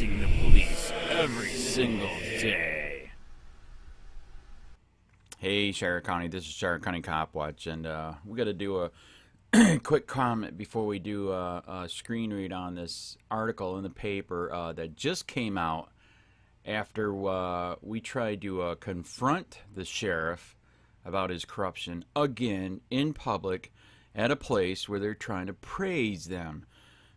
policing the police every single day. Hey, Sheriff County, this is Sheriff County Copwatch, and we got to do a quick comment before we do a screen read on this article in the paper that just came out after we tried to confront the sheriff about his corruption again in public at a place where they're trying to praise them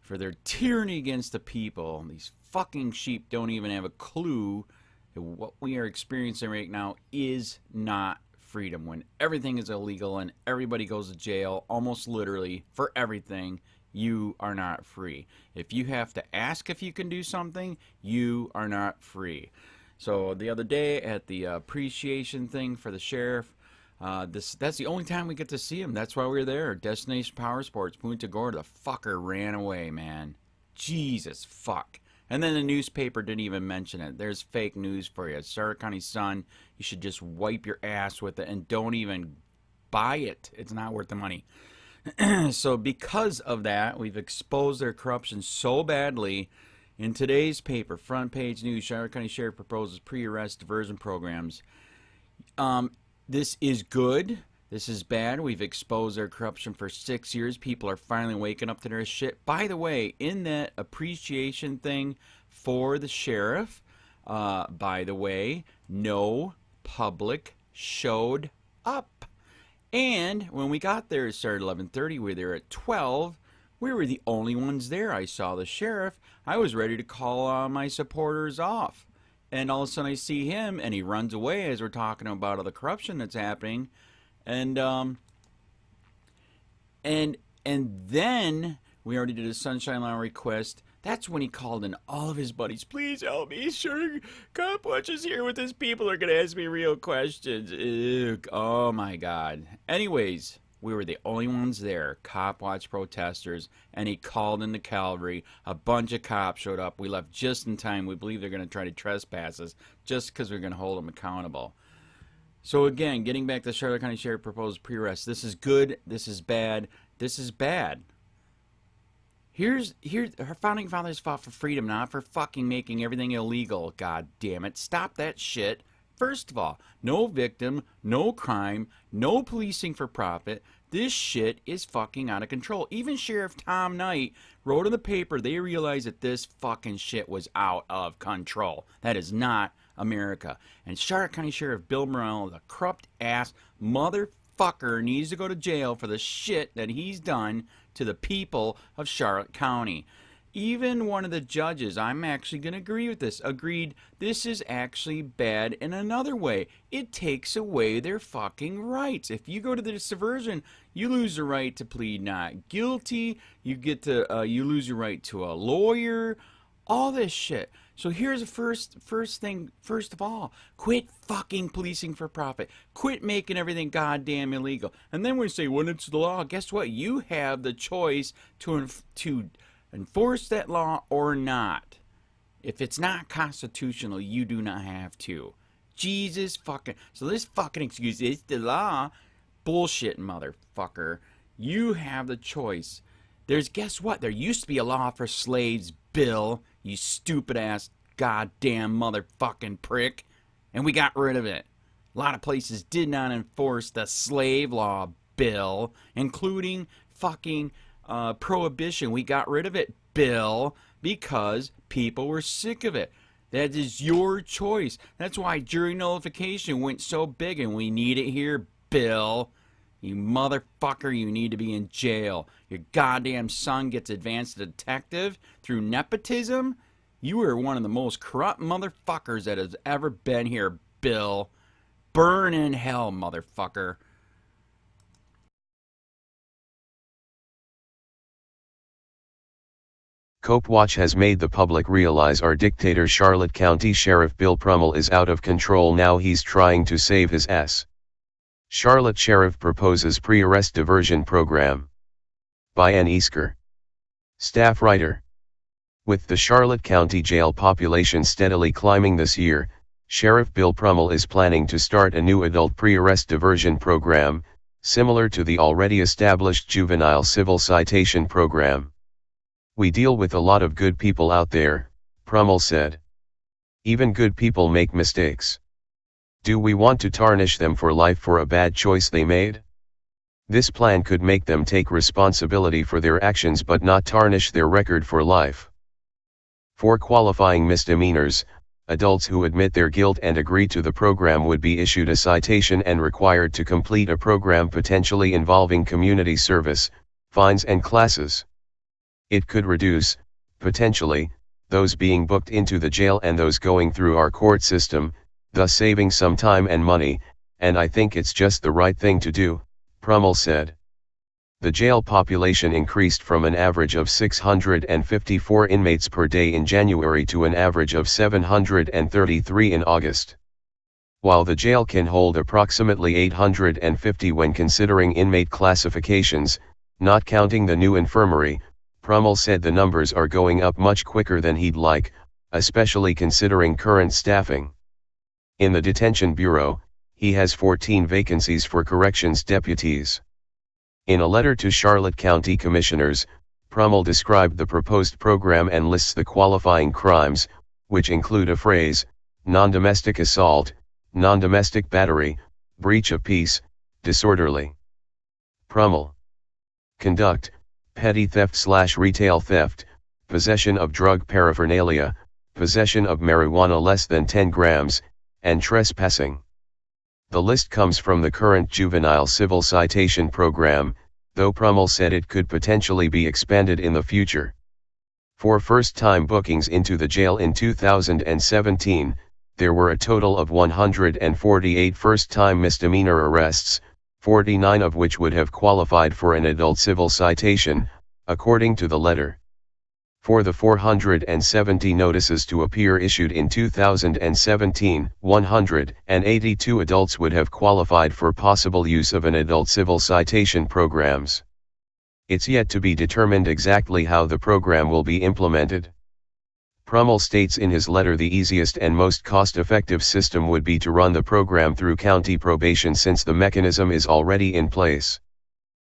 for their tyranny against the people. These fucking sheep don't even have a clue that what we are experiencing right now is not freedom. When everything is illegal and everybody goes to jail, almost literally, for everything, you are not free. If you have to ask if you can do something, you are not free. So the other day at the appreciation thing for the sheriff, that's the only time we get to see him. That's why we're there. Destination Power Sports, Punta Gorda. The fucker ran away, man. Jesus fuck. And then the newspaper didn't even mention it. There's fake news for you. Stark County Sun, you should just wipe your ass with it and don't even buy it. It's not worth the money. So because of that, we've exposed their corruption so badly. In today's paper, front page news, Stark County Sheriff proposes pre-arrest diversion programs. This is good. This is bad. We've exposed their corruption for 6 years. People are finally waking up to their shit. By the way, in that appreciation thing for the sheriff, by the way, no public showed up. And when we got there, it started at 11:30. We were there at 12. We were the only ones there. I saw the sheriff. I was ready to call my supporters off. And all of a sudden I see him, and he runs away as we're talking about all the corruption that's happening. And then we already did a Sunshine Law request. That's when he called in all of his buddies. Please help me. Sure, Copwatch is here with his people. They're going to ask me real questions. Ugh. Oh, my God. Anyways, we were the only ones there, Copwatch protesters, and he called in the cavalry. A bunch of cops showed up. We left just in time. We believe they're going to try to trespass us just because we're going to hold them accountable. So again, getting back to Charlotte County Sheriff proposed pre-arrest. This is good. This is bad. This is bad. Here's our founding fathers fought for freedom, not for fucking making everything illegal. God damn it. Stop that shit. First of all, no victim, no crime, no policing for profit. This shit is fucking out of control. Even Sheriff Tom Knight wrote in the paper they realized that this fucking shit was out of control. That is not America. And Charlotte County Sheriff Bill Prummell, the corrupt ass motherfucker, needs to go to jail for the shit that he's done to the people of Charlotte County. Even one of the judges, I'm actually going to agree with this, agreed this is actually bad in another way. It takes away their fucking rights. If you go to the subversion, you lose the right to plead not guilty. You get to, you lose your right to a lawyer. All this shit. So here's the first thing. First of all, quit fucking policing for profit. Quit making everything goddamn illegal. And then we say, when it's the law, guess what? You have the choice to enforce that law or not. If it's not constitutional, you do not have to. Jesus fucking. So this fucking excuse is the law. Bullshit, motherfucker. You have the choice. Guess what? There used to be a law for slaves, Bill. You stupid ass goddamn motherfucking prick. And we got rid of it. A lot of places did not enforce the slave law, Bill. Including fucking prohibition. We got rid of it, Bill, because people were sick of it. That is your choice. That's why jury nullification went so big, and we need it here, Bill. You motherfucker, you need to be in jail. Your goddamn son gets advanced detective through nepotism. You are one of the most corrupt motherfuckers that has ever been here, Bill. Burn in hell, motherfucker. Copwatch has made the public realize our dictator Charlotte County Sheriff Bill Prummell is out of control. Now he's trying to save his ass. Charlotte Sheriff proposes pre-arrest diversion program. By Ann Easker. Staff writer. With the Charlotte County jail population steadily climbing this year, Sheriff Bill Prummell is planning to start a new adult pre-arrest diversion program, similar to the already established juvenile civil citation program. We deal with a lot of good people out there, Prummell said. Even good people make mistakes. Do we want to tarnish them for life for a bad choice they made? This plan could make them take responsibility for their actions but not tarnish their record for life. For qualifying misdemeanors, adults who admit their guilt and agree to the program would be issued a citation and required to complete a program potentially involving community service, fines and classes. It could reduce, potentially, those being booked into the jail and those going through our court system, thus saving some time and money, and I think it's just the right thing to do, Prummell said. The jail population increased from an average of 654 inmates per day in January to an average of 733 in August. While the jail can hold approximately 850 when considering inmate classifications, not counting the new infirmary, Prummell said the numbers are going up much quicker than he'd like, especially considering current staffing. In the Detention Bureau, he has 14 vacancies for corrections deputies. In a letter to Charlotte County Commissioners, Prummell described the proposed program and lists the qualifying crimes, which include a phrase, non-domestic assault, non-domestic battery, breach of peace, disorderly. Prummell. Conduct, petty theft/retail theft, possession of drug paraphernalia, possession of marijuana less than 10 grams, and trespassing. The list comes from the current juvenile civil citation program, though Prummell said it could potentially be expanded in the future. For first-time bookings into the jail in 2017, there were a total of 148 first-time misdemeanor arrests, 49 of which would have qualified for an adult civil citation, according to the letter. For the 470 notices to appear issued in 2017, 182 adults would have qualified for possible use of an adult civil citation programs. It's yet to be determined exactly how the program will be implemented. Prummell states in his letter the easiest and most cost-effective system would be to run the program through county probation since the mechanism is already in place.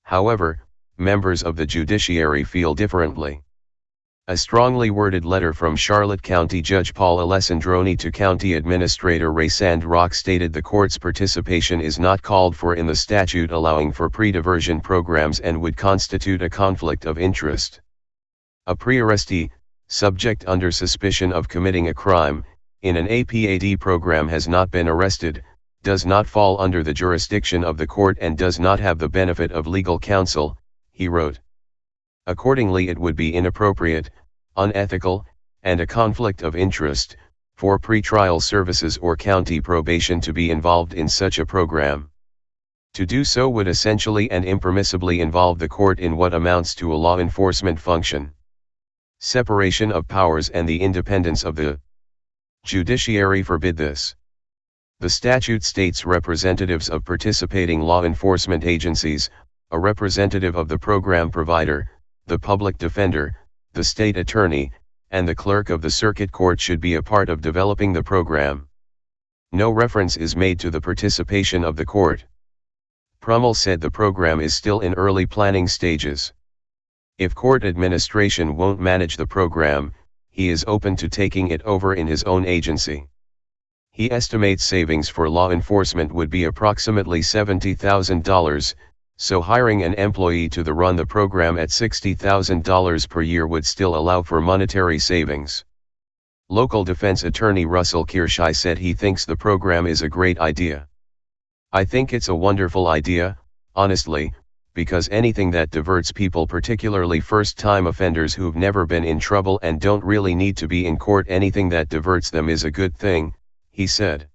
However, members of the judiciary feel differently. A strongly worded letter from Charlotte County Judge Paul Alessandroni to County Administrator Ray Sandrock stated the court's participation is not called for in the statute allowing for pre-diversion programs and would constitute a conflict of interest. A pre-arrestee, subject under suspicion of committing a crime, in an APAD program has not been arrested, does not fall under the jurisdiction of the court and does not have the benefit of legal counsel, he wrote. Accordingly, it would be inappropriate, unethical, and a conflict of interest, for pretrial services or county probation to be involved in such a program. To do so would essentially and impermissibly involve the court in what amounts to a law enforcement function. Separation of powers and the independence of the judiciary forbid this. The statute states representatives of participating law enforcement agencies, a representative of the program provider, the public defender, the state attorney, and the clerk of the circuit court should be a part of developing the program. No reference is made to the participation of the court. Prummell said the program is still in early planning stages. If court administration won't manage the program, he is open to taking it over in his own agency. He estimates savings for law enforcement would be approximately $70,000, so hiring an employee to run the program at $60,000 per year would still allow for monetary savings. Local defense attorney Russell Kirschai said he thinks the program is a great idea. I think it's a wonderful idea, honestly, because anything that diverts people, particularly first-time offenders who've never been in trouble and don't really need to be in court, anything that diverts them is a good thing, he said.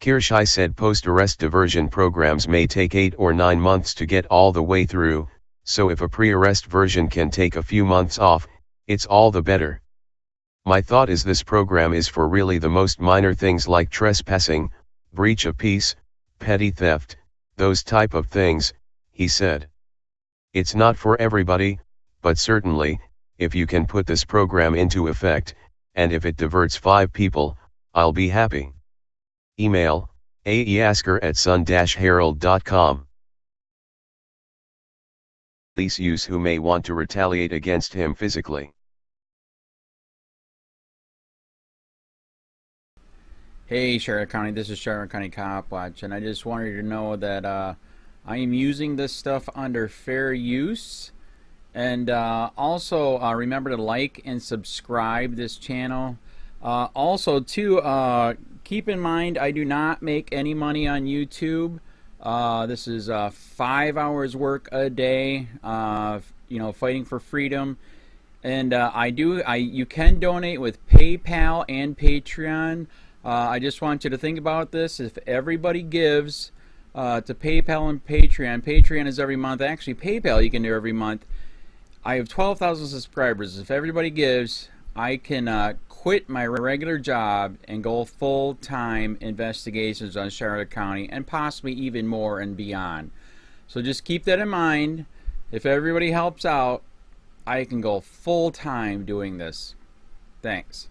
Kirschai said post-arrest diversion programs may take 8 or 9 months to get all the way through, so if a pre-arrest version can take a few months off, it's all the better. My thought is this program is for really the most minor things like trespassing, breach of peace, petty theft, those type of things, he said. It's not for everybody, but certainly, if you can put this program into effect, and if it diverts 5 people, I'll be happy. Email, aeasker@sun-herald.com. Police use who may want to retaliate against him physically. Hey Charlotte County, this is Charlotte County Copwatch, and I just wanted you to know that I am using this stuff under fair use. And also remember to like and subscribe this channel. Also too, keep in mind I do not make any money on YouTube. This is 5 hours work a day, you know, fighting for freedom. And you can donate with PayPal and Patreon. I just want you to think about this. If everybody gives to PayPal and Patreon, Patreon is every month. Actually, PayPal you can do every month. I have 12,000 subscribers. If everybody gives, I can quit my regular job and go full-time investigations on Charlotte County and possibly even more and beyond. So just keep that in mind. If everybody helps out, I can go full-time doing this. Thanks.